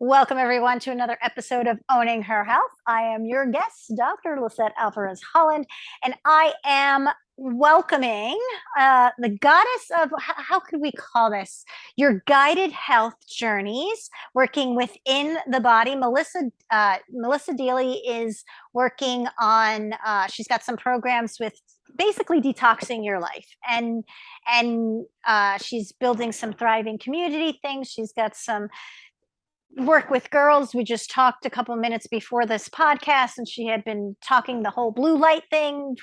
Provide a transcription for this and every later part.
Welcome, everyone, to another episode of Owning Her Health. I am your guest, Dr. Lisette Alvarez Holland, and I am welcoming the goddess of, how could we call this? Your guided health journeys, working within the body. Melissa Deely is working on, she's got some programs with basically detoxing your life, and she's building some thriving community things. She's got some work with girls. We just talked a couple minutes before this podcast, and she had been talking the whole blue light thing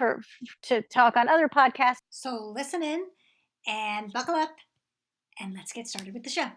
to talk on other podcasts. So listen in and buckle up, and let's get started with the show.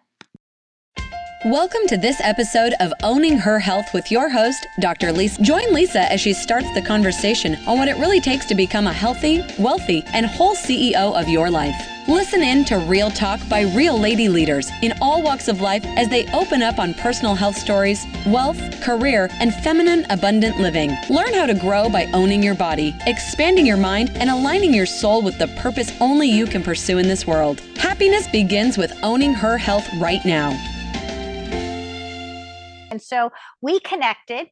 Welcome to this episode of Owning Her Health with your host, Dr. Lisa. Join Lisa as she starts the conversation on what it really takes to become a healthy, wealthy, and whole CEO of your life. Listen in to real talk by real lady leaders in all walks of life as they open up on personal health stories, wealth, career, and feminine abundant living. Learn how to grow by owning your body, expanding your mind, and aligning your soul with the purpose only you can pursue in this world. Happiness begins with owning her health right now. And so we connected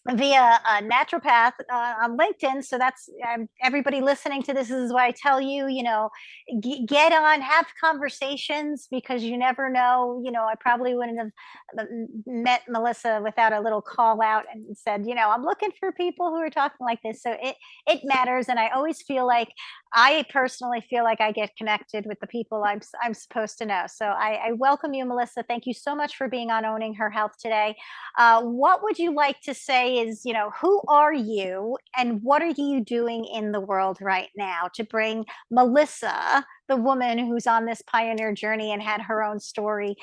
via a naturopath on LinkedIn. So that's everybody listening to this. Is why I tell you, get on, have conversations, because you never know. I probably wouldn't have met Melissa without a little call out and said, I'm looking for people who are talking like this. So it matters. And I always feel like, I personally feel like I get connected with the people I'm supposed to know. So I welcome you, Melissa. Thank you so much for being on Owning Her Health today. What would you like to say is, who are you and what are you doing in the world right now to bring Melissa, the woman who's on this pioneer journey and had her own story,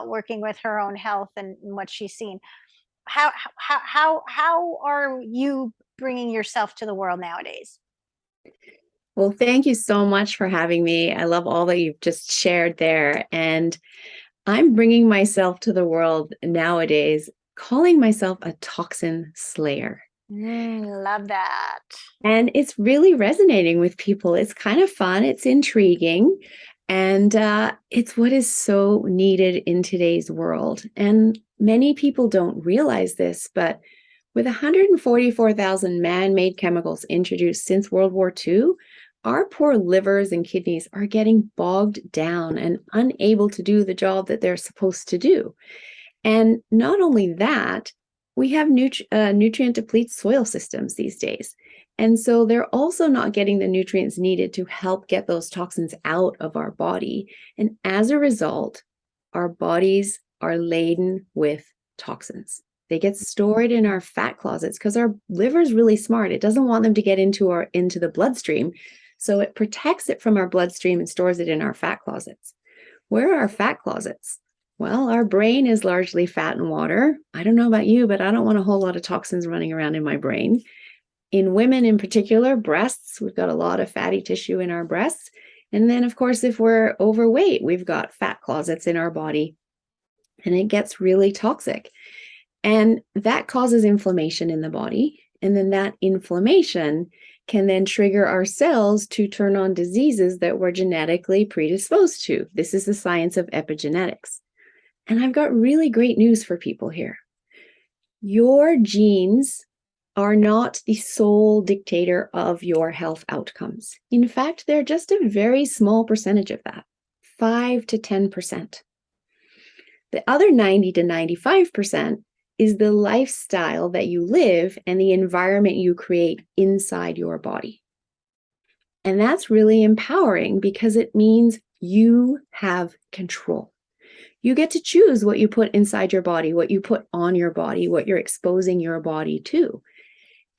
working with her own health and what she's seen? How are you bringing yourself to the world nowadays? Well, thank you so much for having me. I love all that you've just shared there. And I'm bringing myself to the world nowadays, calling myself a toxin slayer. Love that. And it's really resonating with people. It's kind of fun. It's intriguing. And it's what is so needed in today's world. And many people don't realize this, but with 144,000 man-made chemicals introduced since World War II, our poor livers and kidneys are getting bogged down and unable to do the job that they're supposed to do. And not only that, we have nutrient depleted soil systems these days. And so they're also not getting the nutrients needed to help get those toxins out of our body. And as a result, our bodies are laden with toxins. They get stored in our fat closets because our liver is really smart. It doesn't want them to get into the bloodstream. So it protects it from our bloodstream and stores it in our fat closets. Where are our fat closets? Well, our brain is largely fat and water. I don't know about you, but I don't want a whole lot of toxins running around in my brain. In women in particular, breasts, we've got a lot of fatty tissue in our breasts. And then, of course, if we're overweight, we've got fat closets in our body, and it gets really toxic. And that causes inflammation in the body. And then that inflammation can then trigger our cells to turn on diseases that we're genetically predisposed to. This is the science of epigenetics. And I've got really great news for people here. Your genes are not the sole dictator of your health outcomes. In fact, they're just a very small percentage of that, 5 to 10%. The other 90 to 95% is the lifestyle that you live and the environment you create inside your body. And that's really empowering because it means you have control. You get to choose what you put inside your body, what you put on your body, what you're exposing your body to.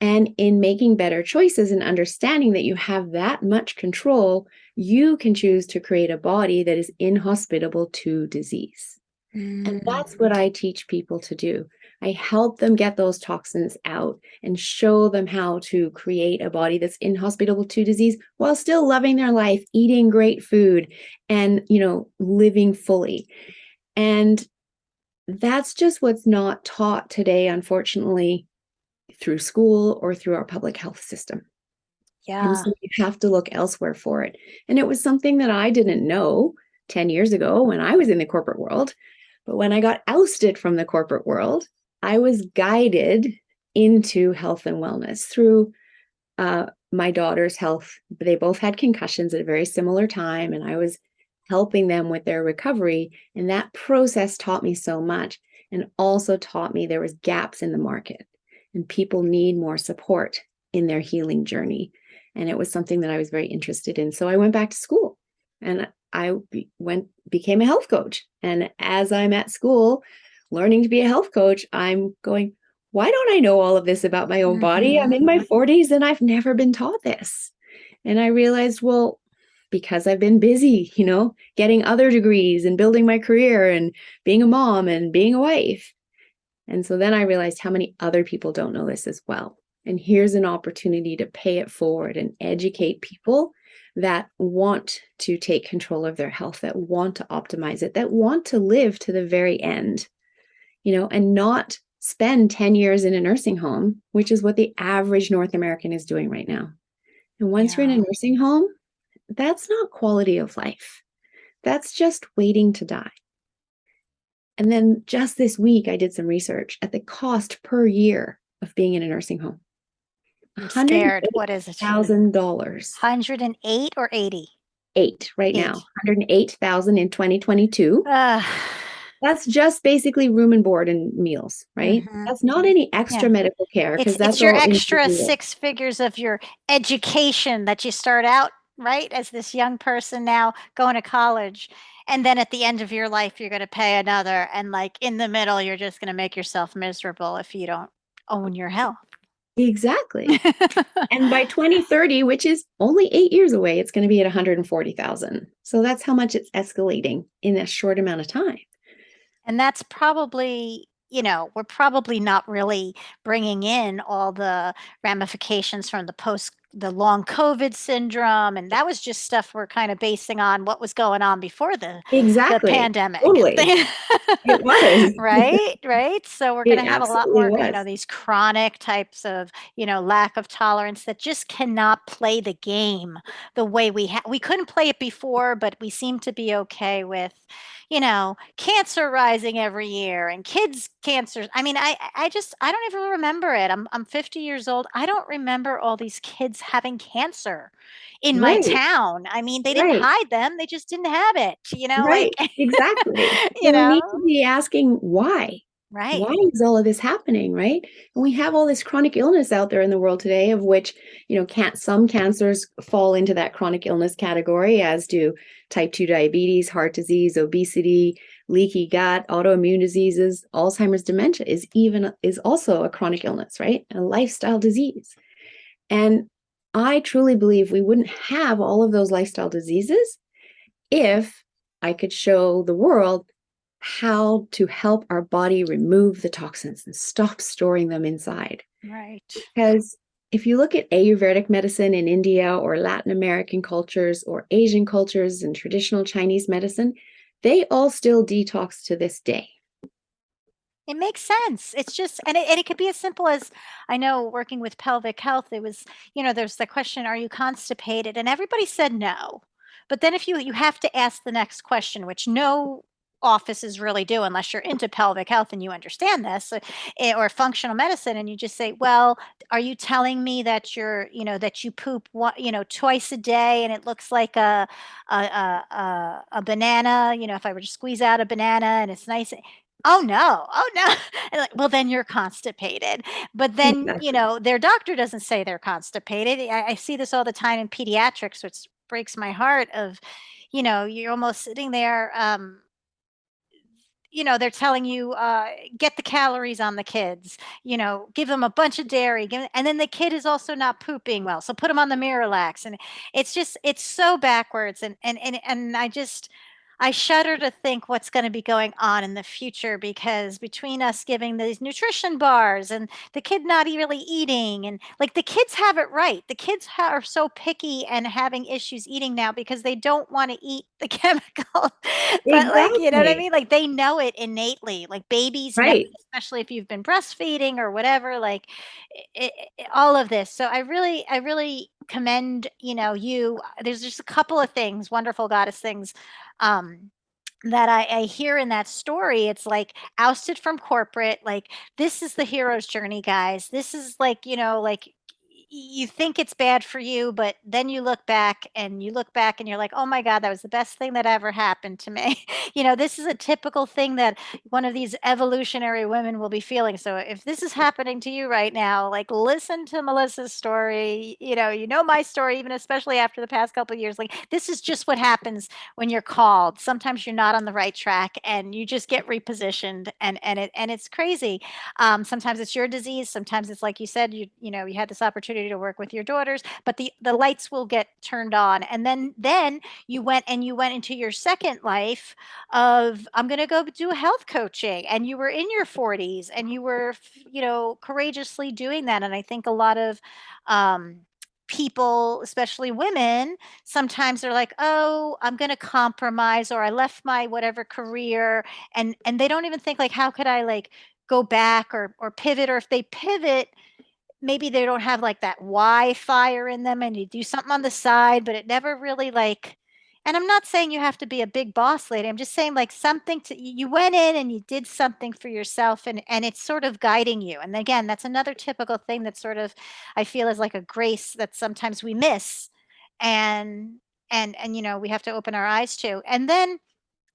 And in making better choices and understanding that you have that much control, you can choose to create a body that is inhospitable to disease. And that's what I teach people to do. I help them get those toxins out and show them how to create a body that's inhospitable to disease while still loving their life, eating great food, and, living fully. And that's just what's not taught today, unfortunately, through school or through our public health system. Yeah. And so you have to look elsewhere for it. And it was something that I didn't know 10 years ago when I was in the corporate world. But when I got ousted from the corporate world, I was guided into health and wellness through my daughter's health. They both had concussions at a very similar time, and I was helping them with their recovery. And that process taught me so much, and also taught me there was gaps in the market and people need more support in their healing journey. And it was something that I was very interested in. So I went back to school and I became a health coach. And as I'm at school learning to be a health coach, I'm going, why don't I know all of this about my own body? I'm in my 40s and I've never been taught this. And I realized, well, because I've been busy, getting other degrees and building my career and being a mom and being a wife. And so then I realized how many other people don't know this as well. And here's an opportunity to pay it forward and educate people that want to take control of their health, that want to optimize it, that want to live to the very end, and not spend 10 years in a nursing home, which is what the average North American is doing right now. And once you're in a nursing home, that's not quality of life. That's just waiting to die. And then just this week, I did some research at the cost per year of being in a nursing home. I'm scared. What is it? $100,000. 108 or 80? 8 right now. 108,000 in 2022. That's just basically room and board and meals, right? That's not any extra medical care, because that's your extra 6 figures of your education that you start out, right, as this young person now going to college. And then at the end of your life, you're going to pay another. And like in the middle, you're just going to make yourself miserable if you don't own your health. Exactly. And by 2030, which is only 8 years away, it's going to be at 140,000. So that's how much it's escalating in a short amount of time. And that's probably, we're probably not really bringing in all the ramifications from the long COVID syndrome. And that was just stuff we're kind of basing on what was going on before the pandemic. Totally. It was. Right. So we're going to have a lot more, these chronic types of, lack of tolerance that just cannot play the game the way we couldn't play it before, but we seem to be okay with, cancer rising every year and kids' cancers. I mean, I don't even remember it. I'm 50 years old. I don't remember all these kids having cancer in my town. I mean, they didn't hide them. They just didn't have it, Right. Exactly. We need to be asking why. Right. Why is all of this happening, right? And we have all this chronic illness out there in the world today, of which, some cancers fall into that chronic illness category, as do type 2 diabetes, heart disease, obesity, leaky gut, autoimmune diseases. Alzheimer's dementia is also a chronic illness, right? A lifestyle disease. And I truly believe we wouldn't have all of those lifestyle diseases if I could show the world how to help our body remove the toxins and stop storing them inside. Right. Because if you look at Ayurvedic medicine in India or Latin American cultures or Asian cultures and traditional Chinese medicine, they all still detox to this day. It makes sense. It's just, and it could be as simple as, I know working with pelvic health, it was, there's the question, are you constipated? And everybody said no. But then if you have to ask the next question, which no offices really do unless you're into pelvic health and you understand this, or functional medicine, and you just say, well, are you telling me that that you poop twice a day and it looks like a banana, if I were to squeeze out a banana and it's nice. Oh no. And like, well, then you're constipated. But then, their doctor doesn't say they're constipated. I see this all the time in pediatrics, which breaks my heart of, you're almost sitting there, they're telling you, get the calories on the kids, give them a bunch of dairy, and then the kid is also not pooping well. So put them on the Miralax. And it's so backwards. And I shudder to think what's going to be going on in the future, because between us giving these nutrition bars and the kid not really eating, and like the kids have it right. The kids are so picky and having issues eating now because they don't want to eat the chemical. But like, you know what I mean? Like they know it innately, like babies, know, especially if you've been breastfeeding or whatever, like all of this. So I really commend, you. There's just a couple of things, wonderful goddess things, that I hear in that story. It's like ousted from corporate. Like, this is the hero's journey, guys. This is like, like you think it's bad for you, but then you look back and you're like, oh my God, that was the best thing that ever happened to me. This is a typical thing that one of these evolutionary women will be feeling. So if this is happening to you right now, like, listen to Melissa's story. My story, even especially after the past couple of years. Like, this is just what happens when you're called. Sometimes you're not on the right track and you just get repositioned, and it's crazy. Sometimes it's your disease. Sometimes it's like you said, you had this opportunity to work with your daughters, but the lights will get turned on, and then you went into your second life of, I'm going to go do health coaching, and you were in your 40s and you were courageously doing that. And I think a lot of people, especially women, sometimes they're like, oh, I'm going to compromise, or I left my whatever career, and they don't even think like, how could I like go back or pivot? Or if they pivot, maybe they don't have like that why fire in them, and you do something on the side, but it never really like. And I'm not saying you have to be a big boss lady. I'm just saying, like, something to, you went in and you did something for yourself, and it's sort of guiding you. And again, that's another typical thing that sort of, I feel, is like a grace that sometimes we miss, and we have to open our eyes to. And then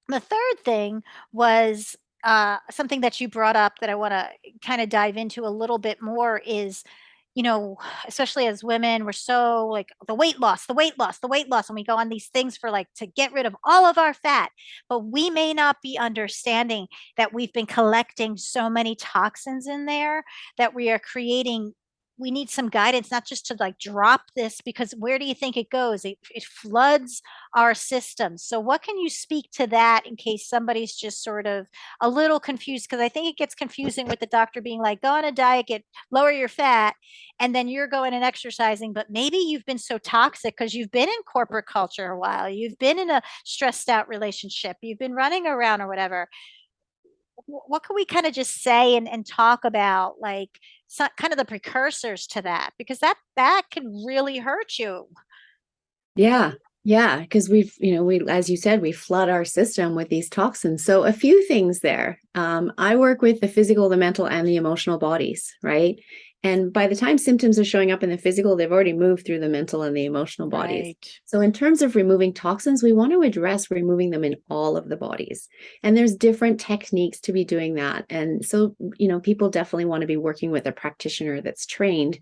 the third thing was something that you brought up that I want to kind of dive into a little bit more is, you know, especially as women, we're so like, the weight loss, the weight loss, the weight loss. And we go on these things for like to get rid of all of our fat. But we may not be understanding that we've been collecting so many toxins in there that we are creating. We need some guidance, not just to like drop this, because where do you think it goes? It floods our systems. So, what can you speak to that in case somebody's just sort of a little confused? Because I think it gets confusing with the doctor being like, go on a diet, lower your fat, and then you're going and exercising. But maybe you've been so toxic because you've been in corporate culture a while, you've been in a stressed out relationship, you've been running around or whatever. What can we kind of just say and talk about, like, kind of the precursors to that, because that can really hurt you. Yeah. Yeah. Because as you said, we flood our system with these toxins. So a few things there. I work with the physical, the mental, and the emotional bodies, right? And by the time symptoms are showing up in the physical, they've already moved through the mental and the emotional bodies. Right. So in terms of removing toxins, we want to address removing them in all of the bodies. And there's different techniques to be doing that. And so, people definitely want to be working with a practitioner that's trained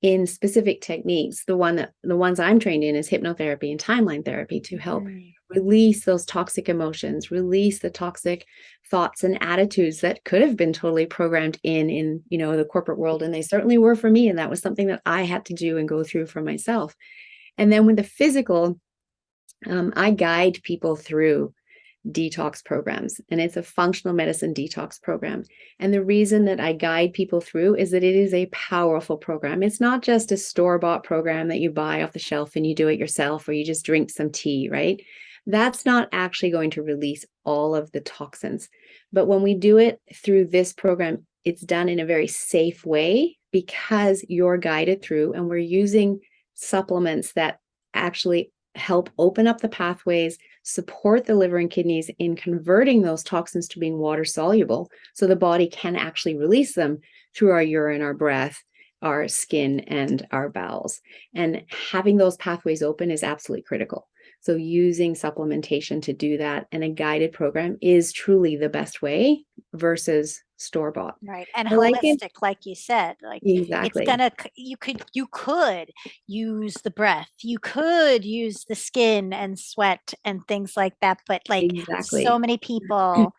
in specific techniques. The ones I'm trained in is hypnotherapy and timeline therapy to help release those toxic emotions, release the toxic thoughts and attitudes that could have been totally programmed in the corporate world. And they certainly were for me. And that was something that I had to do and go through for myself. And then with the physical, I guide people through detox programs, and it's a functional medicine detox program. And the reason that I guide people through is that it is a powerful program. It's not just a store-bought program that you buy off the shelf and you do it yourself, or you just drink some tea, right? That's not actually going to release all of the toxins. But when we do it through this program, it's done in a very safe way because you're guided through, and we're using supplements that actually help open up the pathways, support the liver and kidneys in converting those toxins to being water soluble, so the body can actually release them through our urine, our breath, our skin, and our bowels. And having those pathways open is absolutely critical. So using supplementation to do that, and a guided program, is truly the best way versus store-bought. Right. And Like holistic, like you said, like, it's exactly. gonna, you could use the breath, you could use the skin and sweat and things like that, but like, so Exactly. many people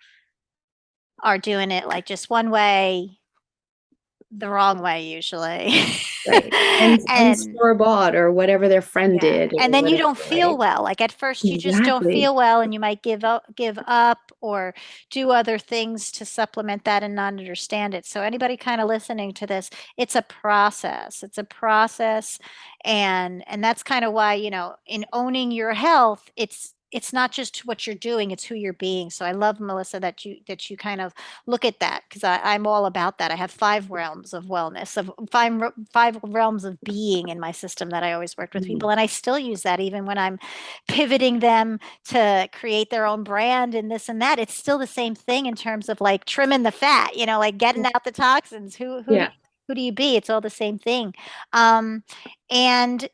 are doing it like just one way, the wrong way usually. Right. And And store bought, or whatever their friend yeah. did, And or then you whatever, don't feel right? well. Like, at first you just don't Exactly. feel well, and you might give up or do other things to supplement that and not understand it. So anybody kind of listening to this, it's a process. It's a process. And that's kind of why, in owning your health, it's not just what you're doing, it's who you're being. So I love, Melissa, that you kind of look at that, because I'm all about that. I have 5 realms of wellness, of five realms of being in my system that I always worked with Mhm. people. And I still use that even when I'm pivoting them to create their own brand and this and that. It's still the same thing in terms of like trimming the fat, like getting out the toxins. Yeah. Who do you be? It's all the same thing. Um, and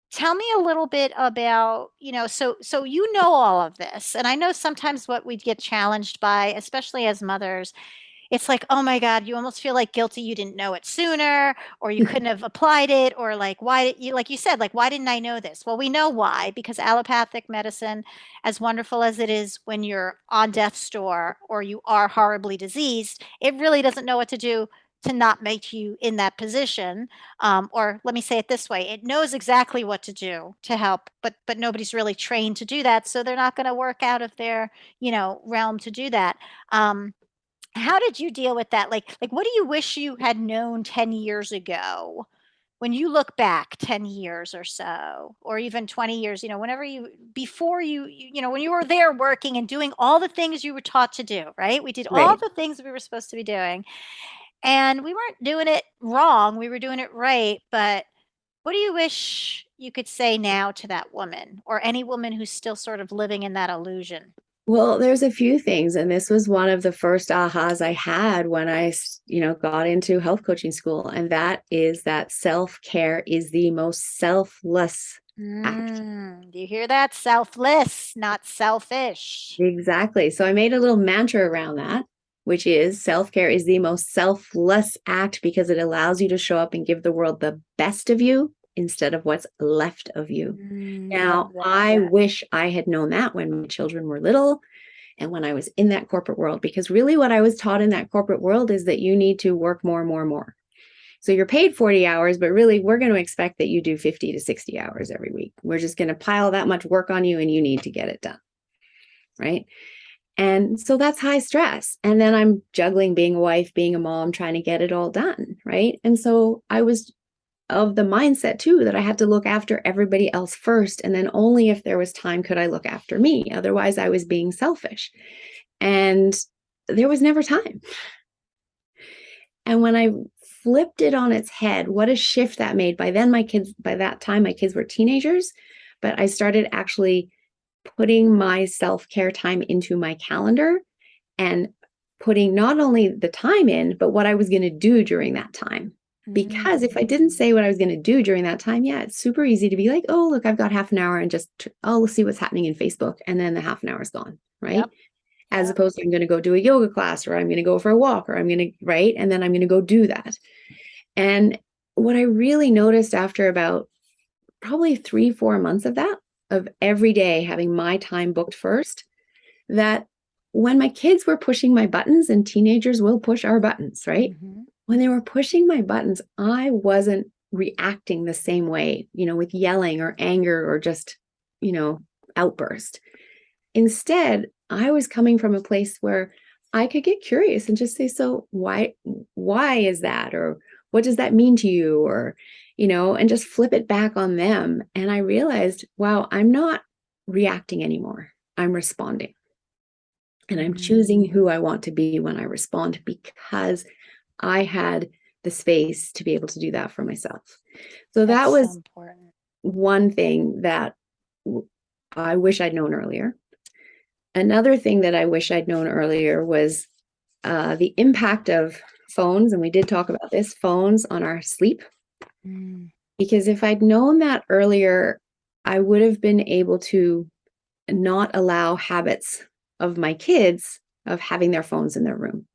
tell me a little bit about, so all of this, and I know sometimes what we get challenged by, especially as mothers, it's like, oh my God, you almost feel like guilty you didn't know it sooner, or you couldn't have applied it, or like, why did you, like you said, like, why didn't I know this? Well, we know why, because allopathic medicine, as wonderful as it is when you're on death's door or you are horribly diseased, it really doesn't know what to do to not make you in that position. Or let me say it this way, it knows exactly what to do to help, but nobody's really trained to do that. So they're not going to work out of their, realm to do that. Um, how did you deal with that? Like what do you wish you had known 10 years ago? When you look back 10 years or so, or even 20 years, whenever before when you were there working and doing all the things you were taught to do, right? We did all Right. the things we were supposed to be doing, and we weren't doing it wrong. We were doing it right. But what do you wish you could say now to that woman, or any woman who's still sort of living in that illusion? Well, there's a few things, and this was one of the first ahas I had when I got into health coaching school, and that is that self-care is the most selfless act. Do you hear that? Selfless, not selfish. Exactly. So I made a little mantra around that, which is self-care is the most selfless act because it allows you to show up and give the world the best of you instead of what's left of you. Love Now, that. I wish I had known that when my children were little and when I was in that corporate world, because really what I was taught in that corporate world is that you need to work more, more, more. So you're paid 40 hours, but really we're going to expect that you do 50 to 60 hours every week. We're just going to pile that much work on you and you need to get it done. Right. And so that's high stress. And then I'm juggling being a wife, being a mom, trying to get it all done. Right. And so I was of the mindset too that I had to look after everybody else first. And then only if there was time could I look after me. Otherwise, I was being selfish. And there was never time. And when I flipped it on its head, what a shift that made. By that time, my kids were teenagers, but I started actually putting my self-care time into my calendar and putting not only the time in, but what I was going to do during that time. Because if I didn't say what I was going to do during that time, yeah, it's super easy to be like, oh, look, I've got half an hour and just, I'll see what's happening in Facebook. And then the half an hour is gone, right? Yep. As Yep. opposed to I'm going to go do a yoga class or I'm going to go for a walk or I'm going to, right? And then I'm going to go do that. And what I really noticed after about probably 3-4 months of that, of every day having my time booked first, that when my kids were pushing my buttons, and teenagers will push our buttons, right? When they were pushing my buttons, I wasn't reacting the same way, with yelling or anger or just, outburst. Instead, I was coming from a place where I could get curious and just say, so why is that? Or what does that mean to you? Or, and just flip it back on them. And I realized, wow, I'm not reacting anymore. I'm responding. And I'm choosing who I want to be when I respond because I had the space to be able to do that for myself. So that That's was so important. one thing that I wish I'd known earlier. Another thing that I wish I'd known earlier was the impact of phones. And we did talk about this, phones on our sleep. Because if I'd known that earlier, I would have been able to not allow habits of my kids of having their phones in their room.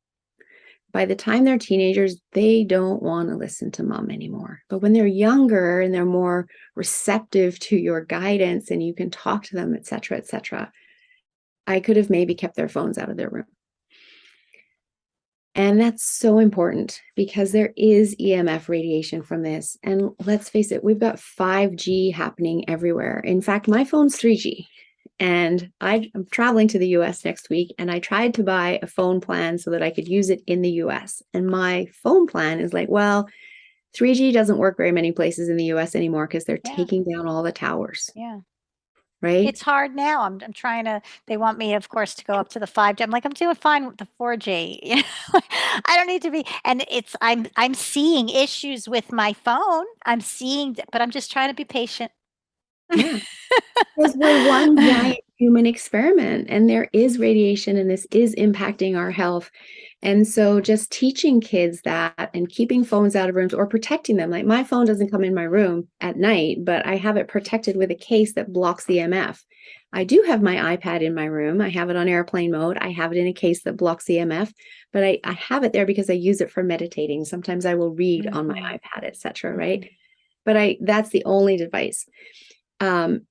By the time they're teenagers, they don't want to listen to mom anymore. But when they're younger and they're more receptive to your guidance and you can talk to them, et cetera, I could have maybe kept their phones out of their room. And that's so important because there is EMF radiation from this. And let's face it, we've got 5G happening everywhere. In fact, my phone's 3G. And I'm traveling to the US next week, and I tried to buy a phone plan so that I could use it in the US. And my phone plan is like, well, 3G doesn't work very many places in the US anymore because they're taking down all the towers. Yeah. right? It's hard now. I'm trying to, they want me, of course, to go up to the 5G. I'm like, I'm doing fine with the 4G. You know, I don't need to be, and I'm seeing issues with my phone. But I'm just trying to be patient. Yeah. Because we're one giant human experiment, and there is radiation, and this is impacting our health. And so just teaching kids that and keeping phones out of rooms or protecting them. Like my phone doesn't come in my room at night, but I have it protected with a case that blocks the EMF. I do have my iPad in my room. I have it on airplane mode. I have it in a case that blocks the EMF, but I have it there because I use it for meditating. Sometimes I will read on my iPad, etc. Right? But that's the only device.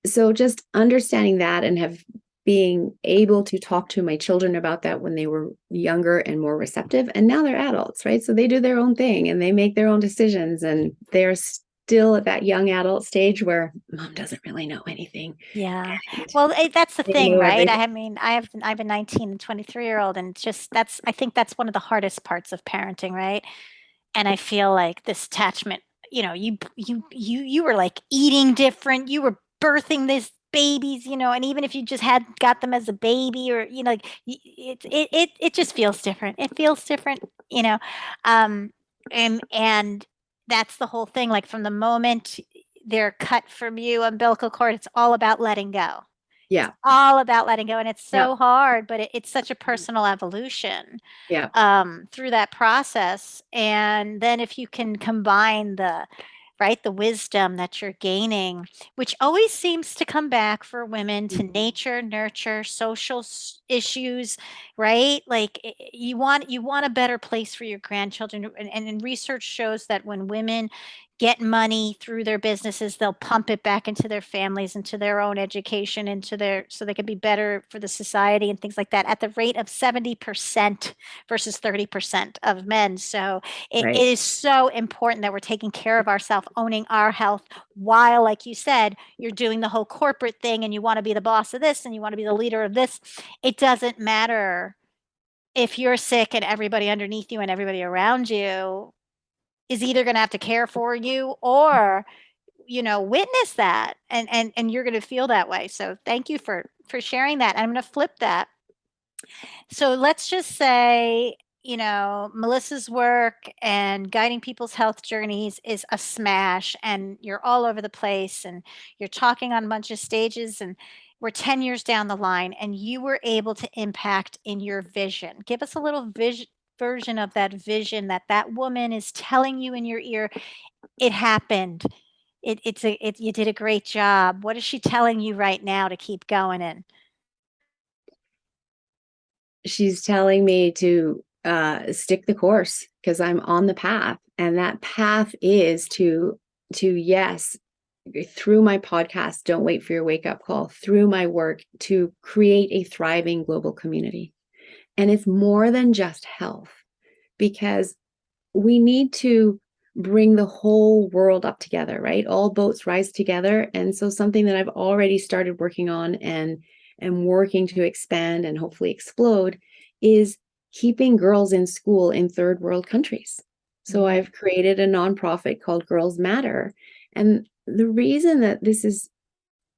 So just understanding that and being able to talk to my children about that when they were younger and more receptive. And now they're adults, right? So they do their own thing and they make their own decisions, and they're still at that young adult stage where mom doesn't really know anything. Yeah. And Well, that's the they thing, know right? everything. I mean, I have a 19 and 23-year-old, and I think that's one of the hardest parts of parenting, right? And I feel like this attachment, you were like eating different, you were birthing these babies, and even if you just had got them as a baby, or like it just feels different. It feels different, you know. Um and that's the whole thing. Like from the moment they're cut from you, umbilical cord, it's all about letting go. It's Yeah. all about letting go, and it's Yeah. so hard, but it's such a personal evolution Yeah. through that process. And then if you can combine the wisdom that you're gaining, which always seems to come back for women to nature, nurture, social issues, right? Like you want a better place for your grandchildren. And research shows that when women get money through their businesses, they'll pump it back into their families, into their own education, so they can be better for the society and things like that, at the rate of 70% versus 30% of men. So it Right. is so important that we're taking care of ourselves, owning our health, while, like you said, you're doing the whole corporate thing and you want to be the boss of this and you want to be the leader of this. It doesn't matter if you're sick and everybody underneath you and everybody around you is either going to have to care for you or witness that, and you're going to feel that way. So thank you for sharing that. I'm going to flip that. So let's just say, Melissa's work and guiding people's health journeys is a smash, and you're all over the place, and you're talking on a bunch of stages, and we're 10 years down the line, and you were able to impact in your vision. Give us a little version of that vision that woman is telling you in your ear. It happened. You did a great job. What is she telling you right now to keep going in? She's telling me to stick the course because I'm on the path. And that path is yes, through my podcast, Don't Wait for Your Wake Up Call, through my work, to create a thriving global community. And it's more than just health, because we need to bring the whole world up together, right? All boats rise together. And so something that I've already started working on and am working to expand and hopefully explode is keeping girls in school in third world countries. So I've created a nonprofit called Girls Matter. And the reason that this is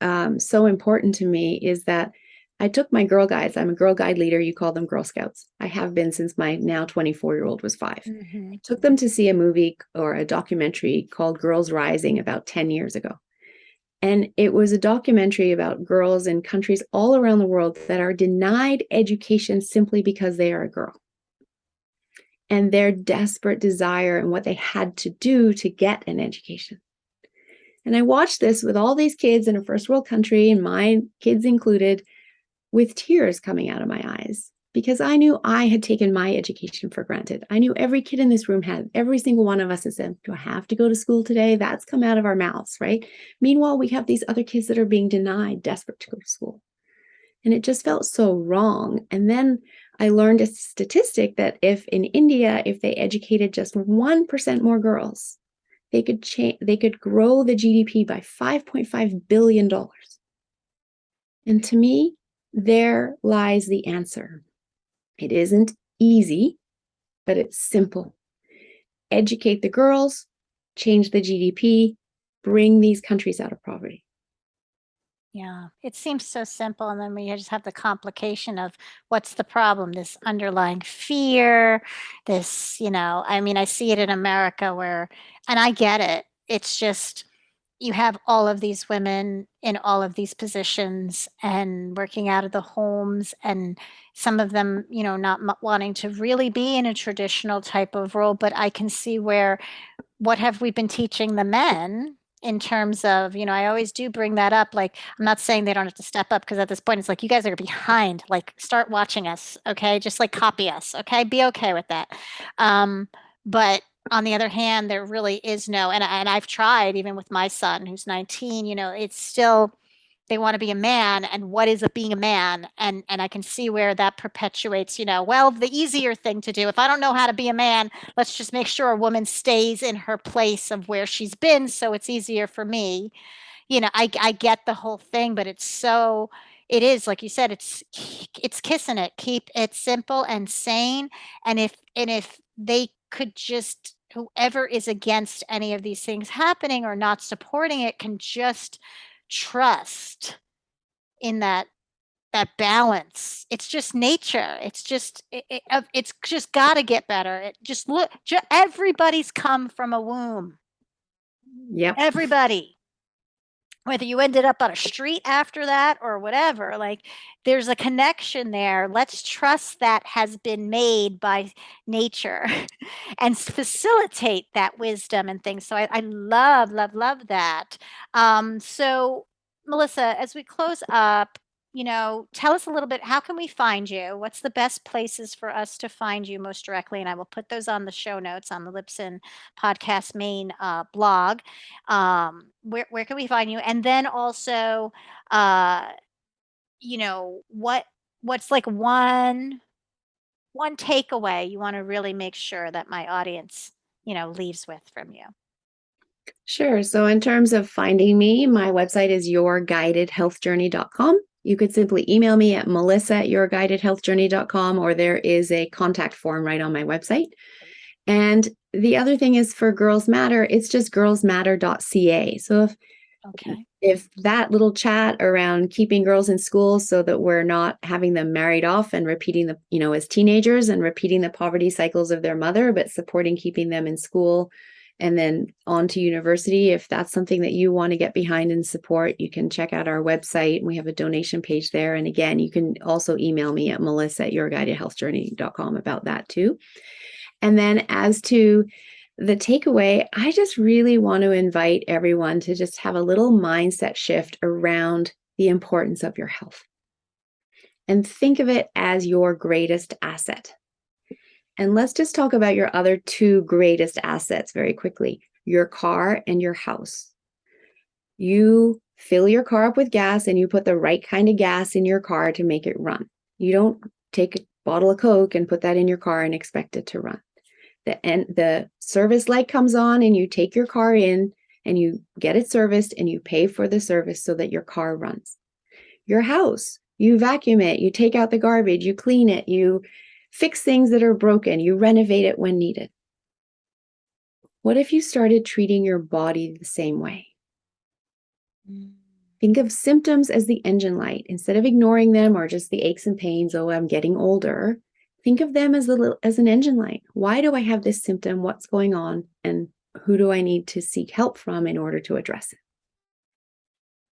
so important to me is that I took my girl guides. I'm a girl guide leader. You call them Girl Scouts. I have been since my now 24-year-old was 5. I took them to see a movie or a documentary called Girls Rising about 10 years ago. And it was a documentary about girls in countries all around the world that are denied education simply because they are a girl. And their desperate desire and what they had to do to get an education. And I watched this with all these kids in a first world country, and my kids included, with tears coming out of my eyes, because I knew I had taken my education for granted. I knew every kid in this room had, every single one of us has said, do I have to go to school today? That's come out of our mouths, right? Meanwhile, we have these other kids that are being denied, desperate to go to school. And it just felt so wrong. And then I learned a statistic that in India, if they educated just 1% more girls, they could grow the GDP by $5.5 billion. And to me, there lies the answer. It isn't easy, but it's simple. Educate the girls, change the GDP, bring these countries out of poverty. Yeah, it seems so simple, and then we just have the complication of what's the problem? This underlying fear, this, I mean, I see it in America where, and I get it. It's just you have all of these women in all of these positions and working out of the homes, and some of them, not wanting to really be in a traditional type of role. But I can see where what have we been teaching the men in terms of, I always do bring that up. Like, I'm not saying they don't have to step up because at this point, it's like, you guys are behind. Like, start watching us. Okay. Just like copy us. Okay. Be okay with that. But on the other hand, there really is no, and I've tried even with my son who's 19, it's still, they want to be a man, and what is being a man, and I can see where that perpetuates, well, the easier thing to do, if I don't know how to be a man, let's just make sure a woman stays in her place of where she's been so it's easier for me. I get the whole thing, but it is like you said, it's kissing it, keep it simple and sane. And if they could just, whoever is against any of these things happening or not supporting it, can just trust in that balance. It's just nature. It's just got to get better. It just look. Everybody's come from a womb. Yep. Everybody, whether you ended up on a street after that or whatever, like, there's a connection there. Let's trust that has been made by nature and facilitate that wisdom and things. So I love, love, love that. So Melissa, as we close up, tell us a little bit, how can we find you? What's the best places for us to find you most directly? And I will put those on the show notes on the Lipson podcast main blog. Where can we find you? And then also, uh, what's like one takeaway you want to really make sure that my audience, leaves with from you? Sure. So, in terms of finding me, my website is yourguidedhealthjourney.com. You could simply email me at melissa@yourguidedhealthjourney.com, or there is a contact form right on my website. And the other thing is for Girls Matter, it's just girlsmatter.ca. So Okay. if that little chat around keeping girls in school so that we're not having them married off and repeating as teenagers and repeating the poverty cycles of their mother, but supporting keeping them in school and then on to university, if that's something that you want to get behind and support, you can check out our website. We have a donation page there. And again, you can also email me at melissa@yourguidedhealthjourney.com about that too. And then as to the takeaway, I just really want to invite everyone to just have a little mindset shift around the importance of your health and think of it as your greatest asset. And let's just talk about your other two greatest assets very quickly, your car and your house. You fill your car up with gas and you put the right kind of gas in your car to make it run. You don't take a bottle of Coke and put that in your car and expect it to run. The service light comes on and you take your car in and you get it serviced and you pay for the service so that your car runs. Your house, you vacuum it, you take out the garbage, you clean it, you fix things that are broken, you renovate it when needed. What if you started treating your body the same way? Think of symptoms as the engine light. Instead of ignoring them or just the aches and pains, oh, I'm getting older, think of them as an engine light. Why do I have this symptom? What's going on? And who do I need to seek help from in order to address it?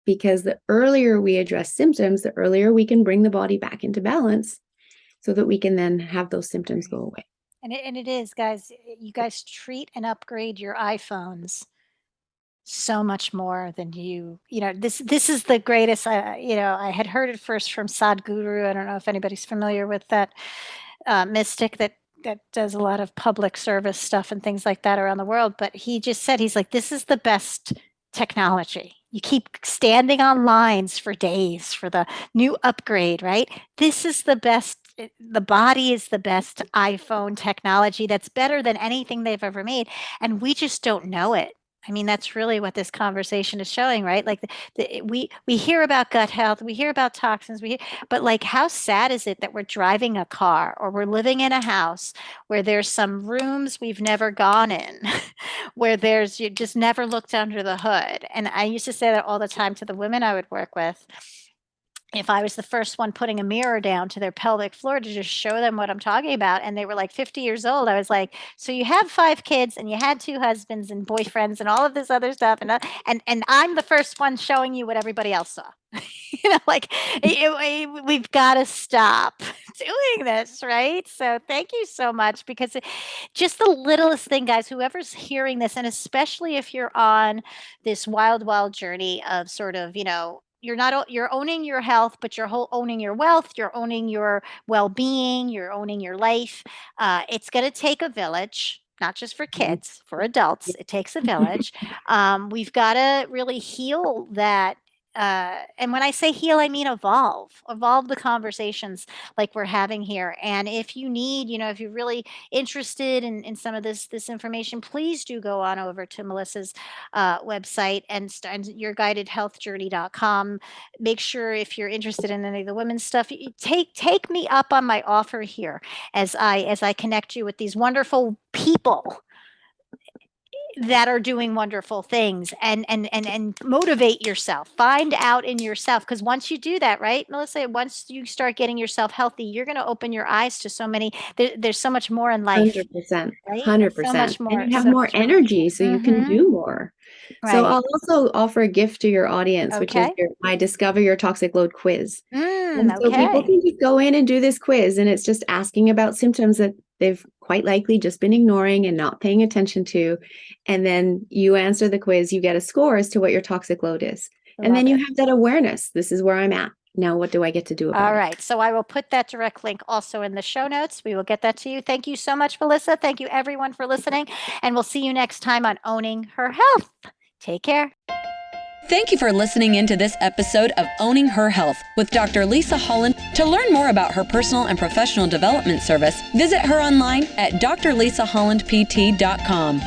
Because the earlier we address symptoms, the earlier we can bring the body back into balance so that we can then have those symptoms go away. And it is, guys, you guys treat and upgrade your iPhones so much more than this is the greatest. I had heard it first from Sadhguru. I don't know if anybody's familiar with that mystic that does a lot of public service stuff and things like that around the world. But he just said, he's like, this is the best technology. You keep standing on lines for days for the new upgrade, right? This is the best. The body is the best iPhone technology that's better than anything they've ever made. And we just don't know it. I mean, that's really what this conversation is showing, right? Like we hear about gut health, we hear about toxins, but like how sad is it that we're driving a car or we're living in a house where there's some rooms we've never gone in, where there's you just never looked under the hood. And I used to say that all the time to the women I would work with. If I was the first one putting a mirror down to their pelvic floor to just show them what I'm talking about, and they were like 50 years old, I was like, so you have 5 kids and you had 2 husbands and boyfriends and all of this other stuff, and I'm the first one showing you what everybody else saw. Like we've got to stop doing this, right? So thank you so much, because just the littlest thing, guys, whoever's hearing this, and especially if you're on this wild, wild journey of sort of, you're owning your health, but you're owning your wealth, you're owning your well-being, you're owning your life. It's going to take a village, not just for kids, for adults. It takes a village. We've got to really heal that. And when I say heal, I mean evolve the conversations like we're having here. And if you need, if you're really interested in some of this information, please do go on over to Melissa's website and yourguidedhealthjourney.com. Make sure, if you're interested in any of the women's stuff, take me up on my offer here as I connect you with these wonderful people that are doing wonderful things, and motivate yourself, find out in yourself. Because once you do that, right, Melissa, once you start getting yourself healthy, you're going to open your eyes to so many, there's so much more in life. 100%, right? 100%. So much more, and you have so more much more. energy, so you can do more. So Right. I'll also offer a gift to your audience, which is Okay. my Discover Your Toxic Load quiz. And so people Okay. can just go in and do this quiz, and it's just asking about symptoms that they've quite likely just been ignoring and not paying attention to. And then you answer the quiz, you get a score as to what your toxic load is. And then you have that awareness. This is where I'm at. Now, what do I get to do about it? All right. So I will put that direct link also in the show notes. We will get that to you. Thank you so much, Melissa. Thank you, everyone, for listening. And we'll see you next time on Owning Her Health. Take care. Thank you for listening into this episode of Owning Her Health with Dr. Lisa Holland. To learn more about her personal and professional development service, visit her online at drlisahollandpt.com.